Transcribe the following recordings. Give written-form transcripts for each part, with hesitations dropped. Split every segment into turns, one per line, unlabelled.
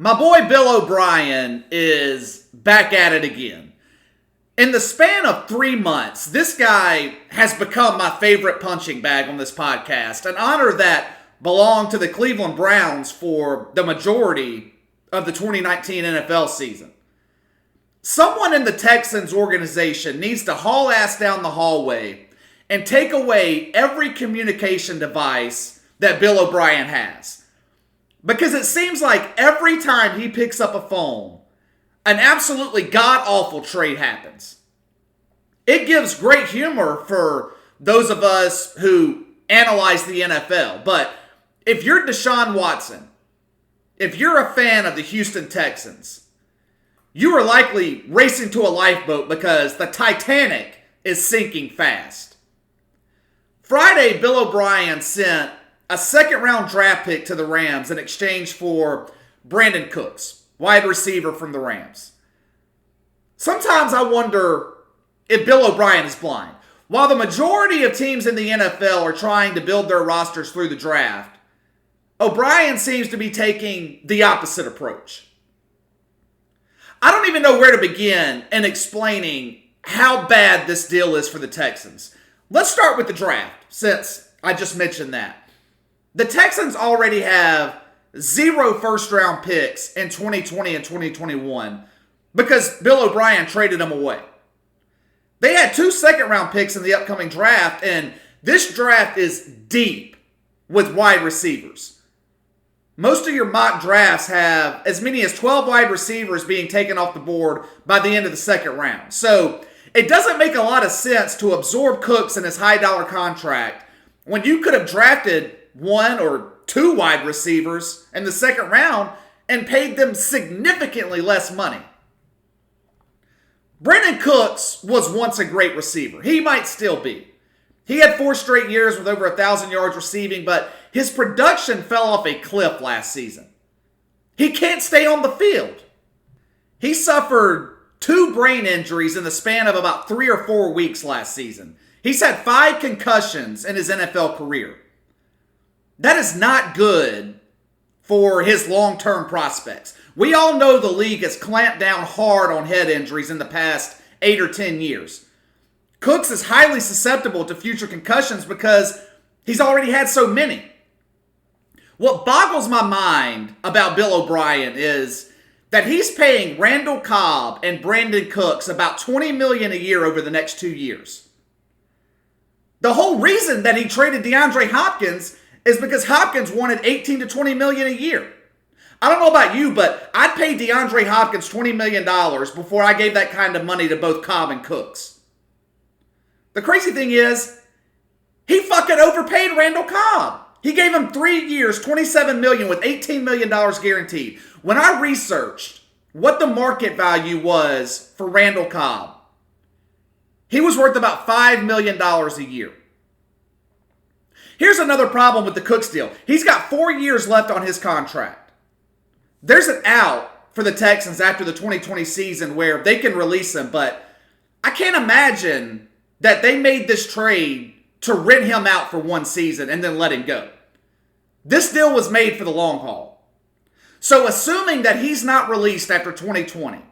My boy Bill O'Brien is back at it again. In the span of 3 months, this guy has become my favorite punching bag on this podcast, an honor that belonged to the Cleveland Browns for the majority of the 2019 NFL season. Someone in the Texans organization needs to haul ass down the hallway and take away every communication device that Bill O'Brien has. Because it seems like every time he picks up a phone, an absolutely god-awful trade happens. It gives great humor for those of us who analyze the NFL. But if you're Deshaun Watson, if you're a fan of the Houston Texans, you are likely racing to a lifeboat because the Titanic is sinking fast. Friday, Bill O'Brien sent a second-round draft pick to the Rams in exchange for Brandin Cooks, wide receiver from the Rams. Sometimes I wonder if Bill O'Brien is blind. While the majority of teams in the NFL are trying to build their rosters through the draft, O'Brien seems to be taking the opposite approach. I don't even know where to begin in explaining how bad this deal is for the Texans. Let's start with the draft, since I just mentioned that. The Texans already have 0 first-round picks in 2020 and 2021 because Bill O'Brien traded them away. They had 2 second-round picks in the upcoming draft, and this draft is deep with wide receivers. Most of your mock drafts have as many as 12 wide receivers being taken off the board by the end of the second round. So it doesn't make a lot of sense to absorb Cooks in his high-dollar contract when you could have drafted 1 or 2 wide receivers in the second round and paid them significantly less money. Brandin Cooks was once a great receiver. He might still be. He had 4 straight years with over 1,000 yards receiving, but his production fell off a cliff last season. He can't stay on the field. He suffered 2 brain injuries in the span of about 3 or 4 weeks last season. He's had 5 concussions in his NFL career. That is not good for his long-term prospects. We all know the league has clamped down hard on head injuries in the past 8 or 10 years. Cooks is highly susceptible to future concussions because he's already had so many. What boggles my mind about Bill O'Brien is that he's paying Randall Cobb and Brandin Cooks about $20 million a year over the next 2 years. The whole reason that he traded DeAndre Hopkins is because Hopkins wanted $18 to $20 million a year. I don't know about you, but I'd pay DeAndre Hopkins $20 million before I gave that kind of money to both Cobb and Cooks. The crazy thing is, he fucking overpaid Randall Cobb. He gave him 3 years, $27 million with $18 million guaranteed. When I researched what the market value was for Randall Cobb, he was worth about $5 million a year. Here's another problem with the Cooks deal. He's got 4 years left on his contract. There's an out for the Texans after the 2020 season where they can release him, but I can't imagine that they made this trade to rent him out for 1 season and then let him go. This deal was made for the long haul. So assuming that he's not released after 2020,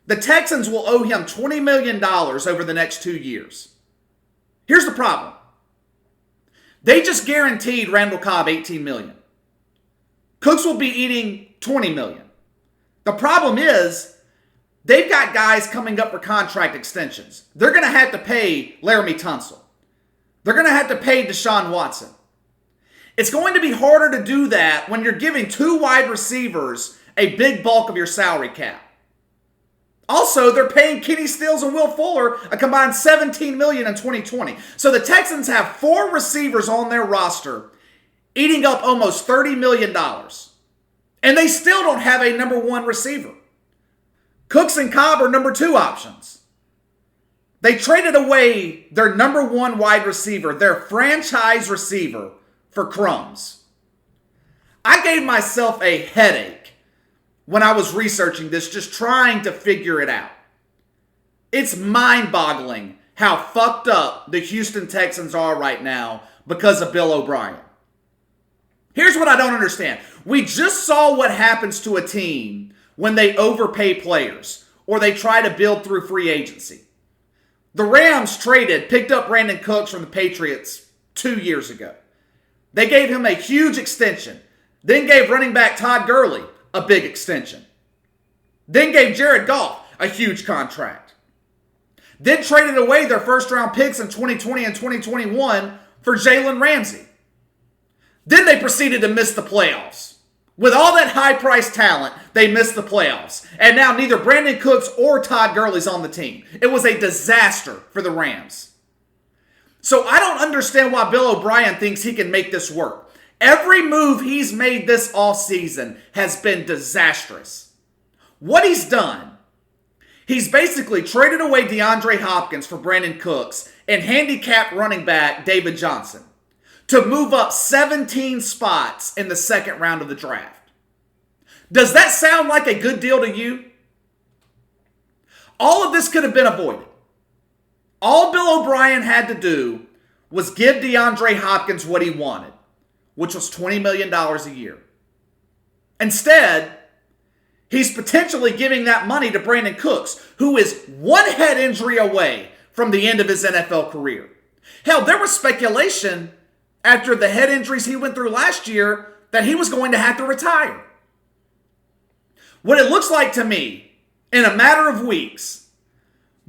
the Texans will owe him $20 million over the next 2 years. Here's the problem. They just guaranteed Randall Cobb $18 million. Cooks will be eating $20 million. The problem is, they've got guys coming up for contract extensions. They're going to have to pay Laramie Tunsil. They're going to have to pay Deshaun Watson. It's going to be harder to do that when you're giving 2 wide receivers a big bulk of your salary cap. Also, they're paying Kenny Stills and Will Fuller a combined $17 million in 2020. So the Texans have 4 receivers on their roster eating up almost $30 million. And they still don't have a number 1 receiver. Cooks and Cobb are number 2 options. They traded away their number 1 wide receiver, their franchise receiver, for crumbs. I gave myself a headache when I was researching this, just trying to figure it out. It's mind-boggling how fucked up the Houston Texans are right now because of Bill O'Brien. Here's what I don't understand. We just saw what happens to a team when they overpay players or they try to build through free agency. The Rams picked up Brandin Cooks from the Patriots 2 years ago. They gave him a huge extension. Then gave running back Todd Gurley a big extension. Then gave Jared Goff a huge contract. Then traded away their first-round picks in 2020 and 2021 for Jalen Ramsey. Then they proceeded to miss the playoffs. With all that high-priced talent, they missed the playoffs. And now neither Brandin Cooks or Todd Gurley's on the team. It was a disaster for the Rams. So I don't understand why Bill O'Brien thinks he can make this work. Every move he's made this offseason has been disastrous. What he's done, he's basically traded away DeAndre Hopkins for Brandin Cooks and handicapped running back David Johnson to move up 17 spots in the second round of the draft. Does that sound like a good deal to you? All of this could have been avoided. All Bill O'Brien had to do was give DeAndre Hopkins what he wanted, which was $20 million a year. Instead, he's potentially giving that money to Brandin Cooks, who is one head injury away from the end of his NFL career. Hell, there was speculation after the head injuries he went through last year that he was going to have to retire. What it looks like to me, in a matter of weeks,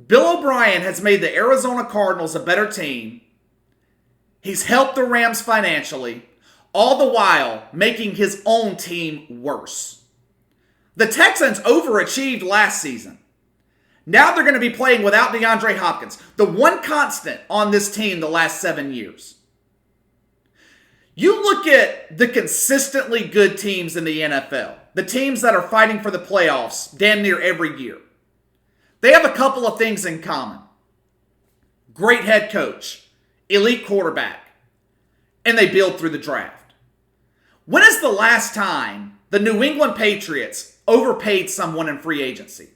Bill O'Brien has made the Arizona Cardinals a better team. He's helped the Rams financially, all the while making his own team worse. The Texans overachieved last season. Now they're going to be playing without DeAndre Hopkins, the one constant on this team the last 7 years. You look at the consistently good teams in the NFL, the teams that are fighting for the playoffs damn near every year. They have a couple of things in common. Great head coach, elite quarterback, and they build through the draft. When is the last time the New England Patriots overpaid someone in free agency?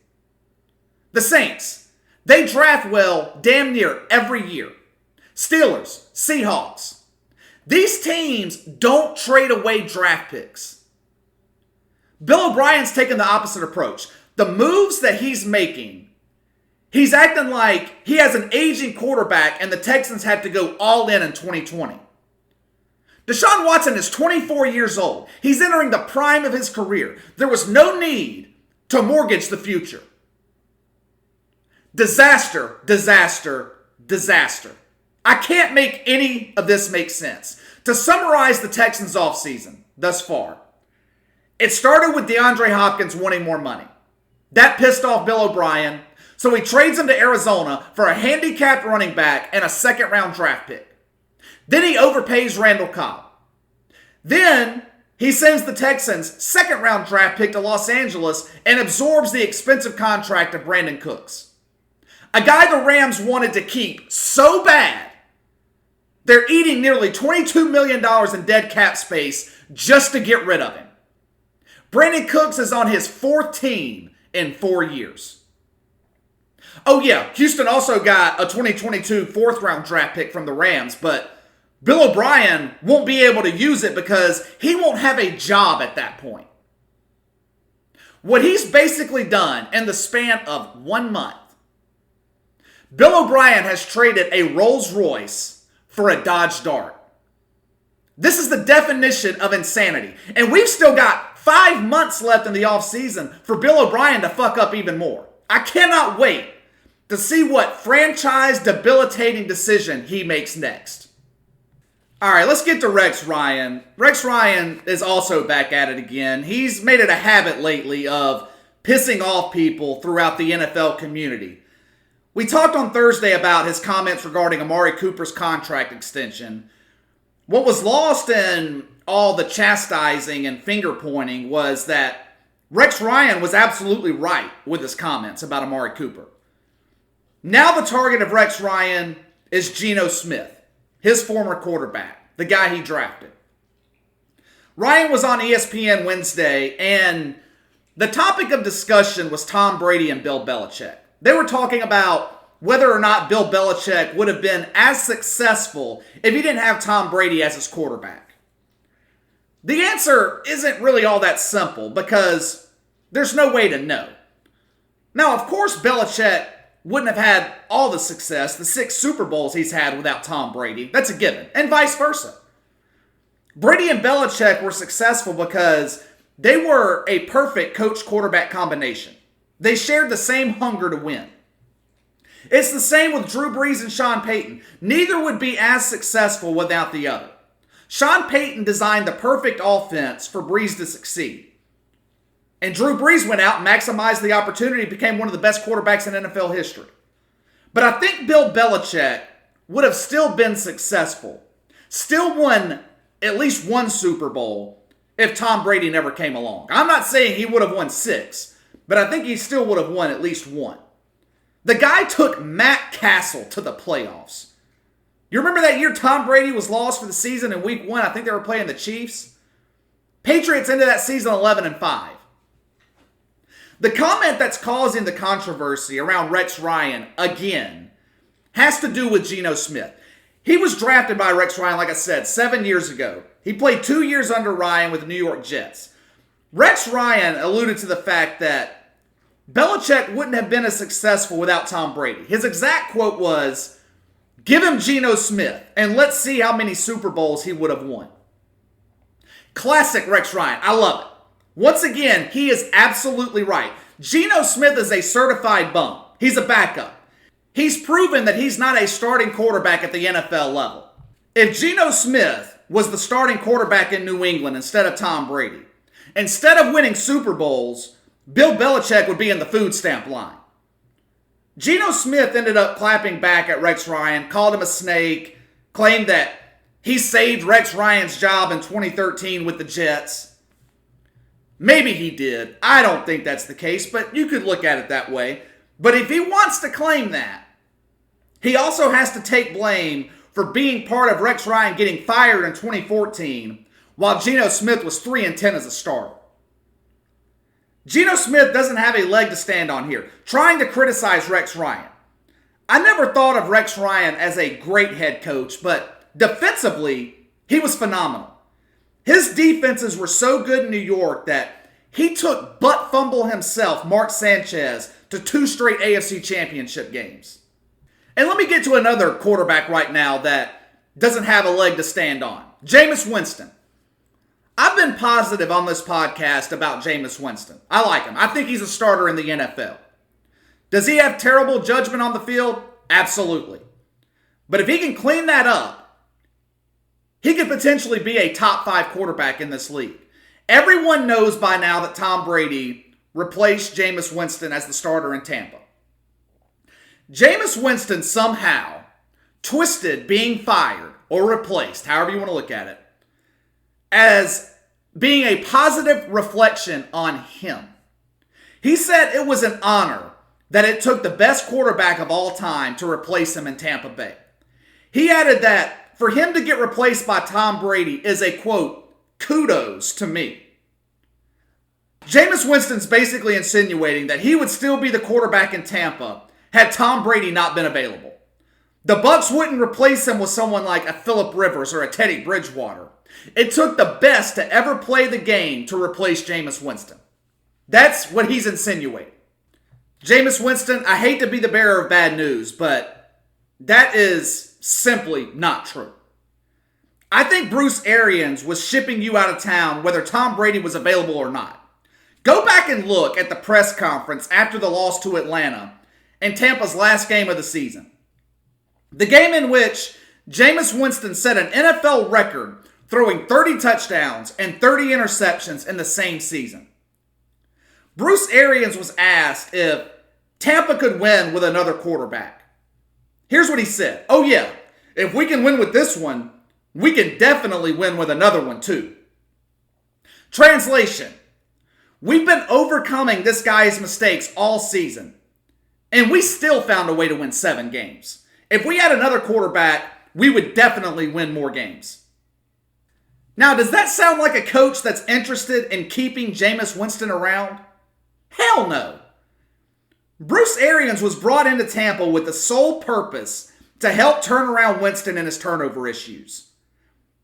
The Saints, they draft well damn near every year. Steelers, Seahawks. These teams don't trade away draft picks. Bill O'Brien's taken the opposite approach. The moves that he's making, he's acting like he has an aging quarterback and the Texans had to go all in 2020. Deshaun Watson is 24 years old. He's entering the prime of his career. There was no need to mortgage the future. Disaster, disaster, disaster. I can't make any of this make sense. To summarize the Texans offseason thus far, it started with DeAndre Hopkins wanting more money. That pissed off Bill O'Brien, so he trades him to Arizona for a handicapped running back and a second-round draft pick. Then he overpays Randall Cobb. Then he sends the Texans' second-round draft pick to Los Angeles and absorbs the expensive contract of Brandin Cooks. A guy the Rams wanted to keep so bad, they're eating nearly $22 million in dead cap space just to get rid of him. Brandin Cooks is on his fourth team in 4 years. Oh yeah, Houston also got a 2022 fourth-round draft pick from the Rams, but Bill O'Brien won't be able to use it because he won't have a job at that point. What he's basically done in the span of 1 month, Bill O'Brien has traded a Rolls Royce for a Dodge Dart. This is the definition of insanity. And we've still got 5 months left in the offseason for Bill O'Brien to fuck up even more. I cannot wait to see what franchise debilitating decision he makes next. All right, let's get to Rex Ryan. Rex Ryan is also back at it again. He's made it a habit lately of pissing off people throughout the NFL community. We talked on Thursday about his comments regarding Amari Cooper's contract extension. What was lost in all the chastising and finger pointing was that Rex Ryan was absolutely right with his comments about Amari Cooper. Now the target of Rex Ryan is Geno Smith, his former quarterback, the guy he drafted. Ryan was on ESPN Wednesday, and the topic of discussion was Tom Brady and Bill Belichick. They were talking about whether or not Bill Belichick would have been as successful if he didn't have Tom Brady as his quarterback. The answer isn't really all that simple because there's no way to know. Now, of course, Belichick wouldn't have had all the success, the 6 Super Bowls he's had without Tom Brady. That's a given, and vice versa. Brady and Belichick were successful because they were a perfect coach-quarterback combination. They shared the same hunger to win. It's the same with Drew Brees and Sean Payton. Neither would be as successful without the other. Sean Payton designed the perfect offense for Brees to succeed. And Drew Brees went out and maximized the opportunity and became one of the best quarterbacks in NFL history. But I think Bill Belichick would have still been successful, still won at least one Super Bowl if Tom Brady never came along. I'm not saying he would have won 6, but I think he still would have won at least one. The guy took Matt Castle to the playoffs. You remember that year Tom Brady was lost for the season in week 1? I think they were playing the Chiefs. Patriots ended that season 11-5. The comment that's causing the controversy around Rex Ryan, again, has to do with Geno Smith. He was drafted by Rex Ryan, like I said, 7 years ago. He played 2 years under Ryan with the New York Jets. Rex Ryan alluded to the fact that Belichick wouldn't have been as successful without Tom Brady. His exact quote was, "Give him Geno Smith, and let's see how many Super Bowls he would have won." Classic Rex Ryan. I love it. Once again, he is absolutely right. Geno Smith is a certified bum. He's a backup. He's proven that he's not a starting quarterback at the NFL level. If Geno Smith was the starting quarterback in New England instead of Tom Brady, instead of winning Super Bowls, Bill Belichick would be in the food stamp line. Geno Smith ended up clapping back at Rex Ryan, called him a snake, claimed that he saved Rex Ryan's job in 2013 with the Jets. Maybe he did. I don't think that's the case, but you could look at it that way. But if he wants to claim that, he also has to take blame for being part of Rex Ryan getting fired in 2014 while Geno Smith was 3-10 as a starter. Geno Smith doesn't have a leg to stand on here, trying to criticize Rex Ryan. I never thought of Rex Ryan as a great head coach, but defensively, he was phenomenal. His defenses were so good in New York that he took butt fumble himself, Mark Sanchez, to 2 straight AFC Championship games. And let me get to another quarterback right now that doesn't have a leg to stand on. Jameis Winston. I've been positive on this podcast about Jameis Winston. I like him. I think he's a starter in the NFL. Does he have terrible judgment on the field? Absolutely. But if he can clean that up, he could potentially be a top 5 quarterback in this league. Everyone knows by now that Tom Brady replaced Jameis Winston as the starter in Tampa. Jameis Winston somehow twisted being fired or replaced, however you want to look at it, as being a positive reflection on him. He said it was an honor that it took the best quarterback of all time to replace him in Tampa Bay. He added that for him to get replaced by Tom Brady is a, quote, kudos to me. Jameis Winston's basically insinuating that he would still be the quarterback in Tampa had Tom Brady not been available. The Bucs wouldn't replace him with someone like a Phillip Rivers or a Teddy Bridgewater. It took the best to ever play the game to replace Jameis Winston. That's what he's insinuating. Jameis Winston, I hate to be the bearer of bad news, but that is simply not true. I think Bruce Arians was shipping you out of town whether Tom Brady was available or not. Go back and look at the press conference after the loss to Atlanta in Tampa's last game of the season. The game in which Jameis Winston set an NFL record throwing 30 touchdowns and 30 interceptions in the same season. Bruce Arians was asked if Tampa could win with another quarterback. Here's what he said. Oh yeah, if we can win with this one, we can definitely win with another one too. Translation. We've been overcoming this guy's mistakes all season, and we still found a way to win 7 games. If we had another quarterback, we would definitely win more games. Now, does that sound like a coach that's interested in keeping Jameis Winston around? Hell no. Bruce Arians was brought into Tampa with the sole purpose to help turn around Winston and his turnover issues.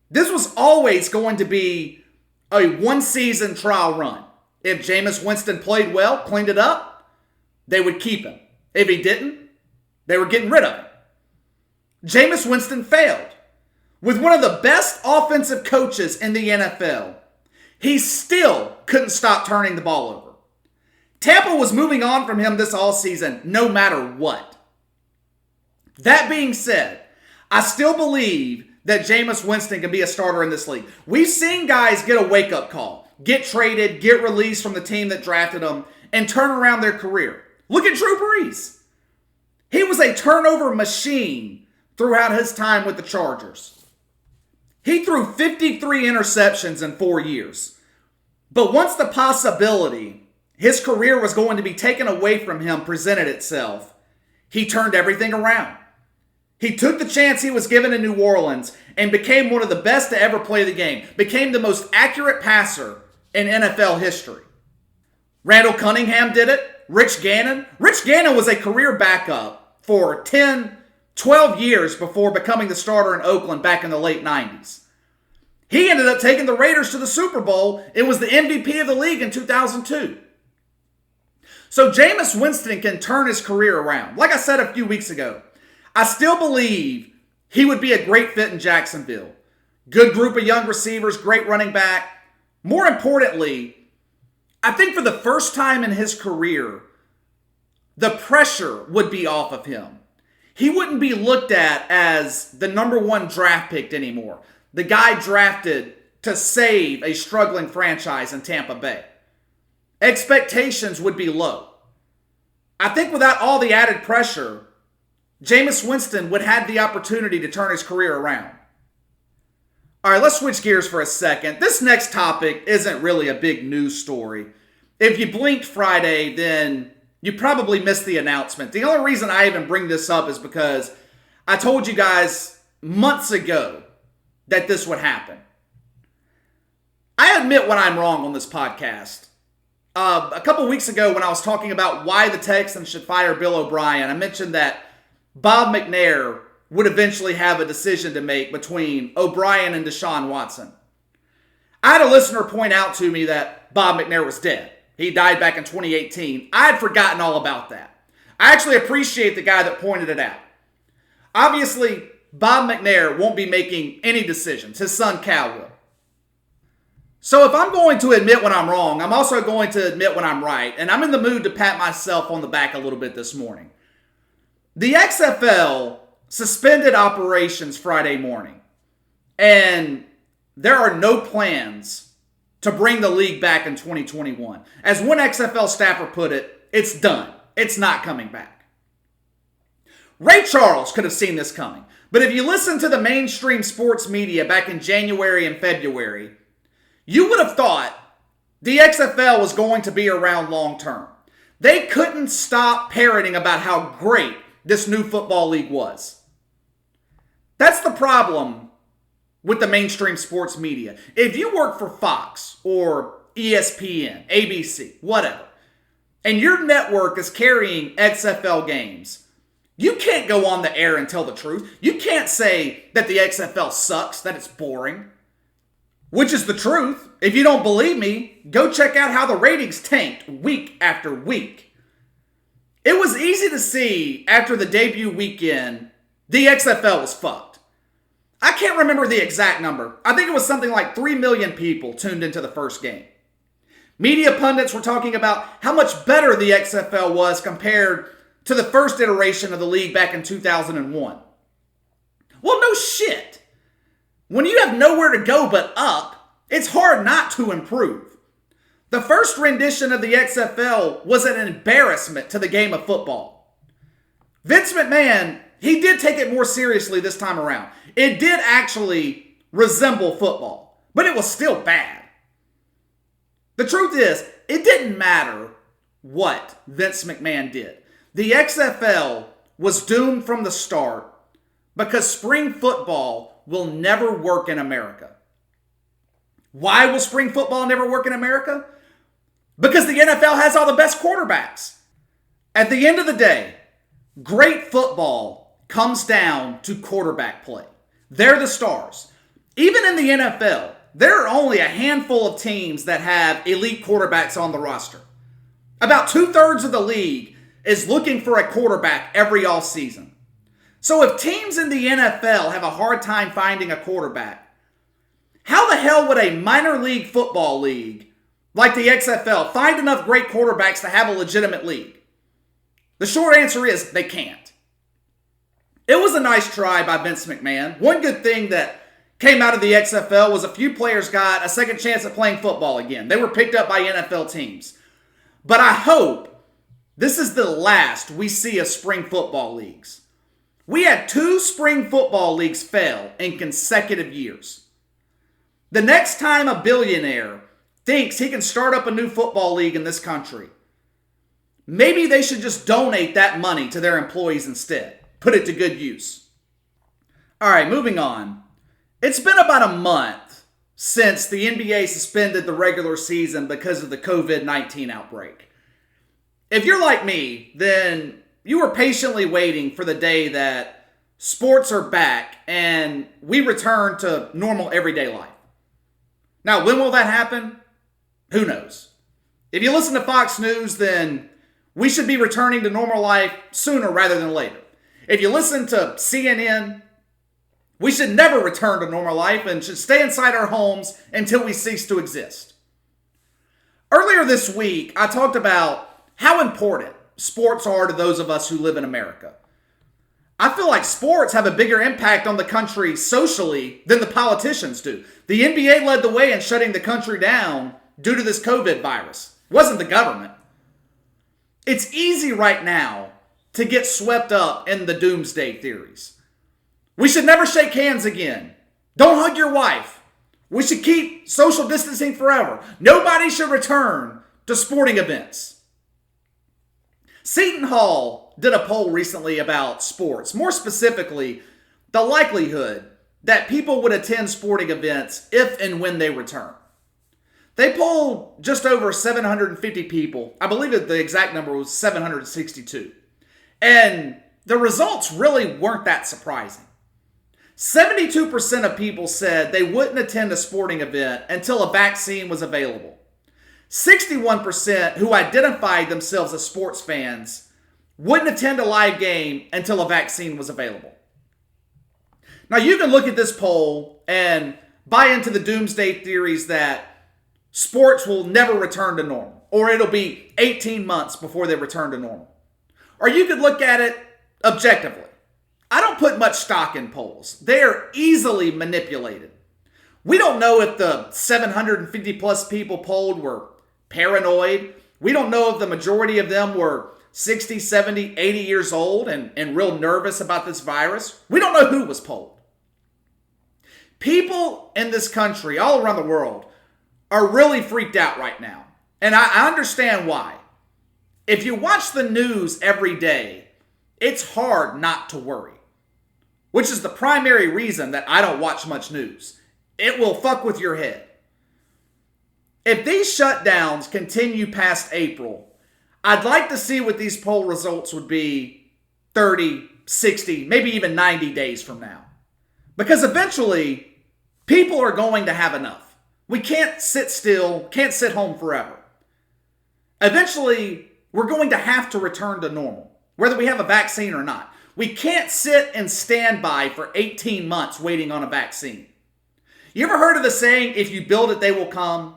This was always going to be a one-season trial run. If Jameis Winston played well, cleaned it up, they would keep him. If he didn't, they were getting rid of him. Jameis Winston failed. With one of the best offensive coaches in the NFL, he still couldn't stop turning the ball over. Tampa was moving on from him this offseason no matter what. That being said, I still believe that Jameis Winston can be a starter in this league. We've seen guys get a wake-up call, get traded, get released from the team that drafted them, and turn around their career. Look at Drew Brees. He was a turnover machine throughout his time with the Chargers. He threw 53 interceptions in 4 years. But once the possibility his career was going to be taken away from him presented itself, he turned everything around. He took the chance he was given in New Orleans and became one of the best to ever play the game. Became the most accurate passer in NFL history. Randall Cunningham did it. Rich Gannon. Rich Gannon was a career backup for 10, 12 years before becoming the starter in Oakland back in the late 90s. He ended up taking the Raiders to the Super Bowl and was the MVP of the league in 2002. So Jameis Winston can turn his career around. Like I said a few weeks ago, I still believe he would be a great fit in Jacksonville. Good group of young receivers, great running back. More importantly, I think for the first time in his career, the pressure would be off of him. He wouldn't be looked at as the number one draft pick anymore. The guy drafted to save a struggling franchise in Tampa Bay. Expectations would be low. I think without all the added pressure, Jameis Winston would have the opportunity to turn his career around. All right, let's switch gears for a second. This next topic isn't really a big news story. If you blinked Friday, then you probably missed the announcement. The only reason I even bring this up is because I told you guys months ago that this would happen. I admit when I'm wrong on this podcast. A couple weeks ago when I was talking about why the Texans should fire Bill O'Brien, I mentioned that Bob McNair would eventually have a decision to make between O'Brien and Deshaun Watson. I had a listener point out to me that Bob McNair was dead. He died back in 2018. I had forgotten all about that. I actually appreciate the guy that pointed it out. Obviously, Bob McNair won't be making any decisions. His son Cal will. So if I'm going to admit when I'm wrong, I'm also going to admit when I'm right. And I'm in the mood to pat myself on the back a little bit this morning. The XFL suspended operations Friday morning. And there are no plans to bring the league back in 2021. As one XFL staffer put it, it's done. It's not coming back. Ray Charles could have seen this coming. But if you listen to the mainstream sports media back in January and February, you would have thought the XFL was going to be around long term. They couldn't stop parroting about how great this new football league was. That's the problem with the mainstream sports media. If you work for Fox or ESPN, ABC, whatever, and your network is carrying XFL games, you can't go on the air and tell the truth. You can't say that the XFL sucks, that it's boring. Which is the truth. If you don't believe me, go check out how the ratings tanked week after week. It was easy to see after the debut weekend, the XFL was fucked. I can't remember the exact number. I think it was something like 3 million people tuned into the first game. Media pundits were talking about how much better the XFL was compared to the first iteration of the league back in 2001. Well, no shit. When you have nowhere to go but up, it's hard not to improve. The first rendition of the XFL was an embarrassment to the game of football. Vince McMahon, he did take it more seriously this time around. It did actually resemble football, but it was still bad. The truth is, it didn't matter what Vince McMahon did. The XFL was doomed from the start because spring football will never work in America. Why will spring football never work in America? Because the NFL has all the best quarterbacks. At the end of the day, great football comes down to quarterback play. They're the stars. Even in the NFL, there are only a handful of teams that have elite quarterbacks on the roster. About 2/3 of the league is looking for a quarterback every offseason. So if teams in the NFL have a hard time finding a quarterback, how the hell would a minor league football league like the XFL find enough great quarterbacks to have a legitimate league? The short answer is they can't. It was a nice try by Vince McMahon. One good thing that came out of the XFL was a few players got a second chance at playing football again. They were picked up by NFL teams. But I hope this is the last we see of spring football leagues. We had 2 spring football leagues fail in consecutive years. The next time a billionaire thinks he can start up a new football league in this country, maybe they should just donate that money to their employees instead. Put it to good use. All right, moving on. It's been about a month since the NBA suspended the regular season because of the COVID-19 outbreak. If you're like me, then you were patiently waiting for the day that sports are back and we return to normal everyday life. Now, when will that happen? Who knows? If you listen to Fox News, then we should be returning to normal life sooner rather than later. If you listen to CNN, we should never return to normal life and should stay inside our homes until we cease to exist. Earlier this week, I talked about how important sports are to those of us who live in America. I feel like sports have a bigger impact on the country socially than the politicians do. The NBA led the way in shutting the country down due to this COVID virus. It wasn't the government. It's easy right now to get swept up in the doomsday theories. We should never shake hands again. Don't hug your wife. We should keep social distancing forever. Nobody should return to sporting events. Seton Hall did a poll recently about sports, more specifically, the likelihood that people would attend sporting events if and when they return. They polled just over 750 people. I believe that the exact number was 762. And the results really weren't that surprising. 72% of people said they wouldn't attend a sporting event until a vaccine was available. 61% who identified themselves as sports fans wouldn't attend a live game until a vaccine was available. Now, you can look at this poll and buy into the doomsday theories that sports will never return to normal, or it'll be 18 months before they return to normal. Or you could look at it objectively. I don't put much stock in polls. They are easily manipulated. We don't know if the 750 plus people polled were paranoid. We don't know if the majority of them were 60, 70, 80 years old and real nervous about this virus. We don't know who was polled. People in this country, all around the world, are really freaked out right now. And I understand why. If you watch the news every day, it's hard not to worry. Which is the primary reason that I don't watch much news. It will fuck with your head. If these shutdowns continue past April, I'd like to see what these poll results would be 30, 60, maybe even 90 days from now. Because eventually, people are going to have enough. We can't sit still, can't sit home forever. Eventually, we're going to have to return to normal, whether we have a vaccine or not. We can't sit and stand by for 18 months waiting on a vaccine. You ever heard of the saying, if you build it, they will come?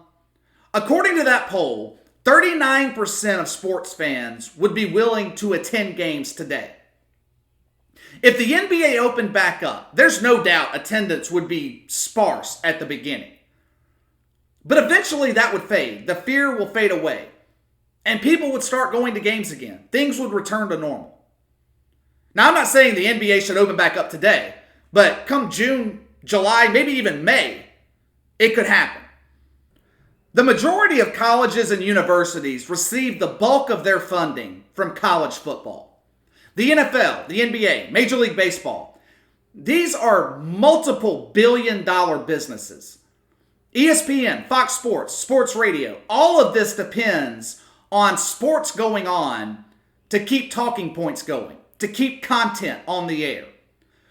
According to that poll, 39% of sports fans would be willing to attend games today. If the NBA opened back up, there's no doubt attendance would be sparse at the beginning. But eventually that would fade. The fear will fade away. And people would start going to games again. Things would return to normal. Now, I'm not saying the NBA should open back up today, but come June, July, maybe even May, it could happen. The majority of colleges and universities receive the bulk of their funding from college football. The NFL, the NBA, Major League Baseball, these are multiple billion-dollar businesses. ESPN, Fox Sports, Sports Radio, all of this depends on sports going on to keep talking points going, to keep content on the air.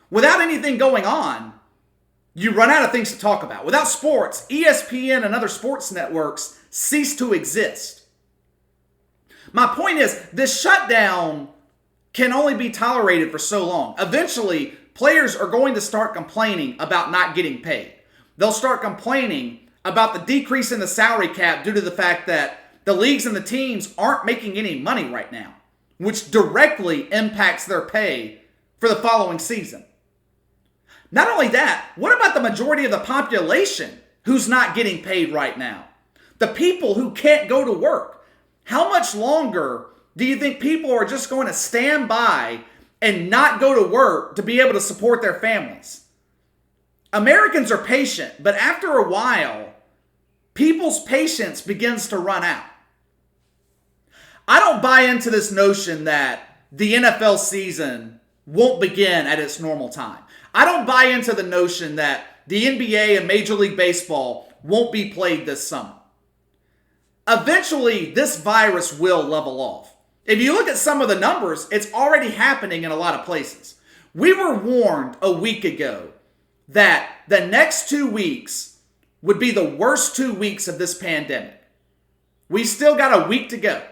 Without anything going on, you run out of things to talk about. Without sports, ESPN and other sports networks cease to exist. My point is, this shutdown can only be tolerated for so long. Eventually, players are going to start complaining about not getting paid. They'll start complaining about the decrease in the salary cap due to the fact that the leagues and the teams aren't making any money right now, which directly impacts their pay for the following season. Not only that, what about the majority of the population who's not getting paid right now? The people who can't go to work. How much longer do you think people are just going to stand by and not go to work to be able to support their families? Americans are patient, but after a while, people's patience begins to run out. I don't buy into this notion that the NFL season won't begin at its normal time. I don't buy into the notion that the NBA and Major League Baseball won't be played this summer. Eventually, this virus will level off. If you look at some of the numbers, it's already happening in a lot of places. We were warned a week ago that the next 2 weeks would be the worst 2 weeks of this pandemic. We still got a week to go.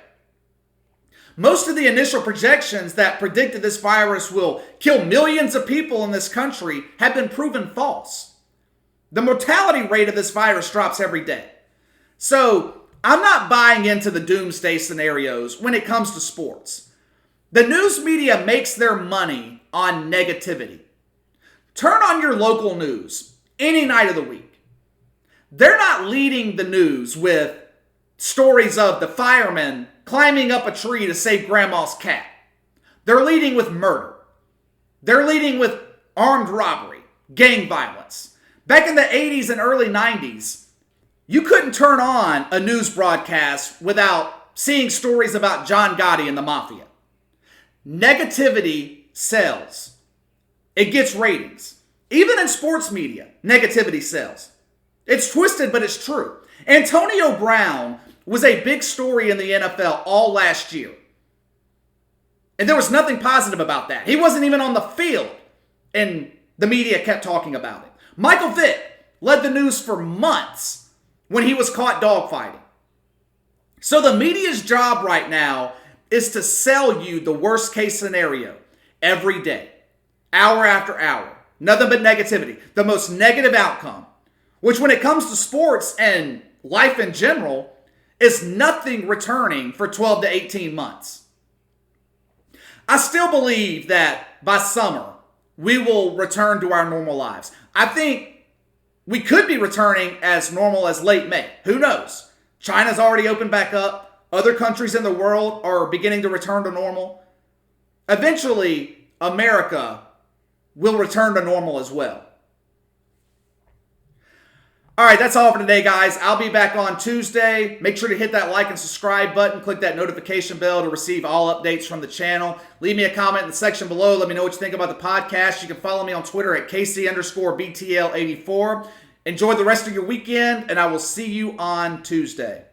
Most of the initial projections that predicted this virus will kill millions of people in this country have been proven false. The mortality rate of this virus drops every day. So, I'm not buying into the doomsday scenarios when it comes to sports. The news media makes their money on negativity. Turn on your local news any night of the week. They're not leading the news with stories of the firemen climbing up a tree to save grandma's cat. They're leading with murder. They're leading with armed robbery, gang violence. Back in the 80s and early 90s, you couldn't turn on a news broadcast without seeing stories about John Gotti and the mafia. Negativity sells. It gets ratings. Even in sports media, negativity sells. It's twisted, but it's true. Antonio Brown was a big story in the NFL all last year. And there was nothing positive about that. He wasn't even on the field, and the media kept talking about it. Michael Vick led the news for months when he was caught dogfighting. So the media's job right now is to sell you the worst case scenario every day, hour after hour. Nothing but negativity. The most negative outcome, which when it comes to sports and life in general, is nothing returning for 12 to 18 months. I still believe that by summer, we will return to our normal lives. I think we could be returning as normal as late May. Who knows? China's already opened back up. Other countries in the world are beginning to return to normal. Eventually, America will return to normal as well. All right, that's all for today, guys. I'll be back on Tuesday. Make sure to hit that like and subscribe button. Click that notification bell to receive all updates from the channel. Leave me a comment in the section below. Let me know what you think about the podcast. You can follow me on Twitter at KC_BTL84. Enjoy the rest of your weekend, and I will see you on Tuesday.